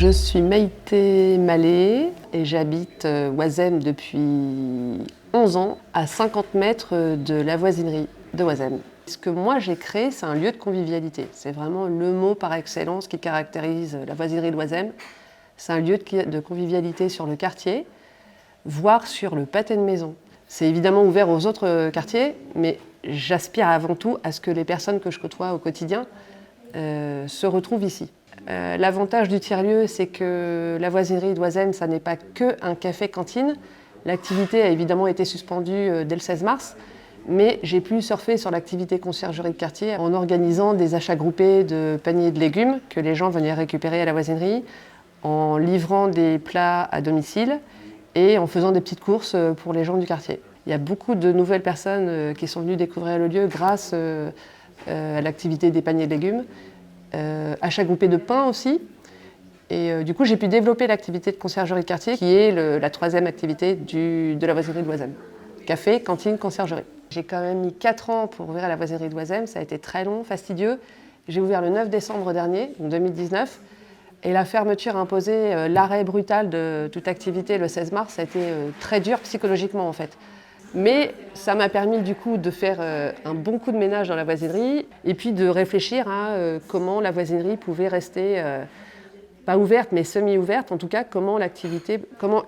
Je suis Maïté Mallet et j'habite Oisem depuis 11 ans, à 50 mètres de la voisinerie de Oisem. Ce que moi j'ai créé, c'est un lieu de convivialité. C'est vraiment le mot par excellence qui caractérise la voisinerie de Oisem. C'est un lieu de convivialité sur le quartier, voire sur le pâté de maison. C'est évidemment ouvert aux autres quartiers, mais j'aspire avant tout à ce que les personnes que je côtoie au quotidien se retrouvent ici. L'avantage du tiers-lieu, c'est que la voisinerie d'Oisem, ça n'est pas qu'un café-cantine. L'activité a évidemment été suspendue dès le 16 mars, mais j'ai pu surfer sur l'activité conciergerie de quartier en organisant des achats groupés de paniers de légumes que les gens venaient récupérer à la voisinerie, en livrant des plats à domicile et en faisant des petites courses pour les gens du quartier. Il y a beaucoup de nouvelles personnes qui sont venues découvrir le lieu grâce à l'activité des paniers de légumes. Achats groupés de pain aussi. Et du coup, j'ai pu développer l'activité de conciergerie de quartier, qui est la troisième activité de la voisinerie de Oisem. Café, cantine, conciergerie. J'ai quand même mis 4 ans pour ouvrir la voisinerie de Oisem. Ça a été très long, fastidieux. J'ai ouvert le 9 décembre dernier, donc 2019. Et la fermeture imposée, l'arrêt brutal de toute activité le 16 mars, ça a été très dur psychologiquement en fait. Mais ça m'a permis du coup de faire un bon coup de ménage dans la voisinerie et puis de réfléchir à comment la voisinerie pouvait rester, pas ouverte mais semi-ouverte, en tout cas comment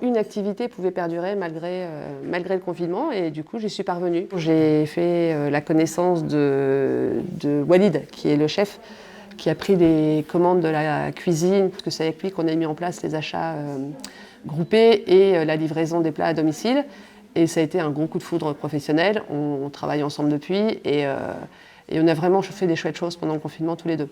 une activité pouvait perdurer malgré le confinement, et du coup j'y suis parvenue. J'ai fait la connaissance de Walid, qui est le chef, qui a pris les commandes de la cuisine, parce que c'est avec lui qu'on a mis en place les achats groupés et la livraison des plats à domicile. Et ça a été un gros coup de foudre professionnel. On travaille ensemble depuis et on a vraiment fait des chouettes choses pendant le confinement tous les deux.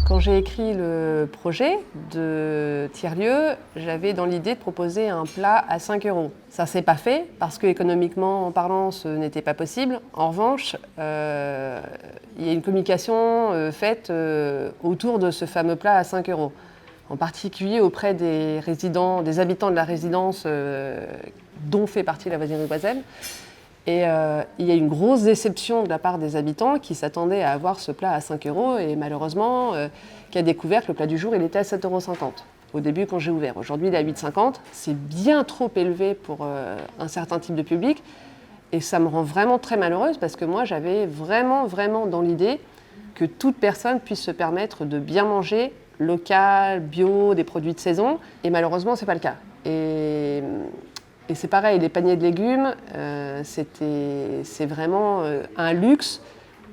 Quand j'ai écrit le projet de tiers-lieu, j'avais dans l'idée de proposer un plat à 5 €. Ça ne s'est pas fait parce qu'économiquement parlant, ce n'était pas possible. En revanche, il y a une communication faite autour de ce fameux plat à 5 €. En particulier auprès des habitants de la résidence dont fait partie la voisinerie d'Oisem. Et il y a une grosse déception de la part des habitants qui s'attendaient à avoir ce plat à 5 € et malheureusement, qui a découvert que le plat du jour il était à 7,50 € au début quand j'ai ouvert. Aujourd'hui il est à 8,50 €. C'est bien trop élevé pour un certain type de public et ça me rend vraiment très malheureuse parce que moi j'avais vraiment dans l'idée que toute personne puisse se permettre de bien manger local, bio, des produits de saison, et malheureusement c'est pas le cas. Et c'est pareil, les paniers de légumes, c'est vraiment un luxe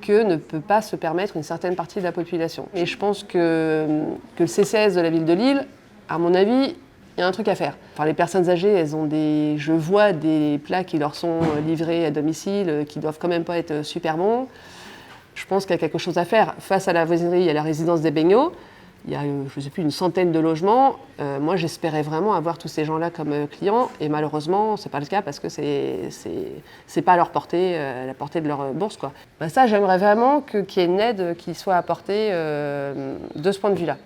que ne peut pas se permettre une certaine partie de la population. Et je pense que le CCAS de la ville de Lille, à mon avis, il y a un truc à faire. Enfin, les personnes âgées, je vois des plats qui leur sont livrés à domicile, qui doivent quand même pas être super bons. Je pense qu'il y a quelque chose à faire. Face à la voisinerie, il y a la résidence des Baignots. Il y a, je ne sais plus, une centaine de logements. Moi, j'espérais vraiment avoir tous ces gens-là comme clients. Et malheureusement, ce n'est pas le cas parce que c'est pas à leur portée, à la portée de leur bourse, quoi. Ça, j'aimerais vraiment qu'il y ait une aide qui soit apportée de ce point de vue-là.